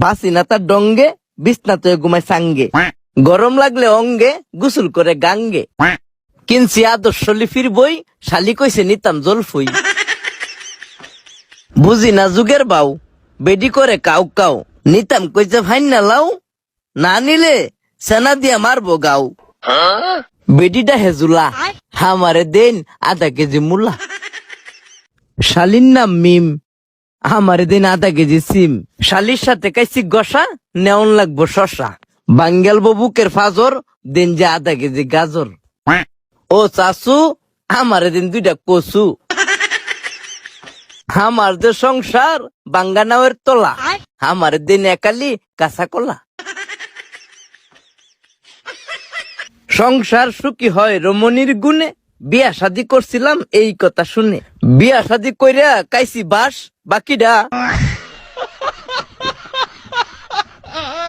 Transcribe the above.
বাসি না তার ডঙ্গে, বিছনা তো ঘুমায় সাঙ্গে, গরম লাগলে অঙ্গে, গোসল করে গাঙ্গে। কিনছি আদর্শ লিপির বই, শালি কইছে নিতাম জলফুই। বুঝি না যুগের বাউ, বেডি করে কাউ কাউ, নিতাম কইছে ভাইন না লাউ, না নিলে সেনা দিয়া মারবো গাও। বেডিটা হেজুলা, আমারে দেন আধা কেজি মুলা। শালির নাম মিম, আমারে দেন আধা কেজি সিম। শালির সাথে কাইছি গসা, নেওন লাগবো শশা। বাঙ্গাল বুকের ফাজর, দেন যে আধা কেজি গাজর। ও চাচু, আমারে দিন 2টা কচু। আমার যে সংসার বাঙ্গা নাওয়ের তলা, আমার দিন একালি কাঁচা কলা। সংসার সুখী হয় রমণীর গুণে, বিয়া শাদি করছিলাম এই কথা শুনে। বিয়া শাদি কইরা কাইছি বাস, বাকিটা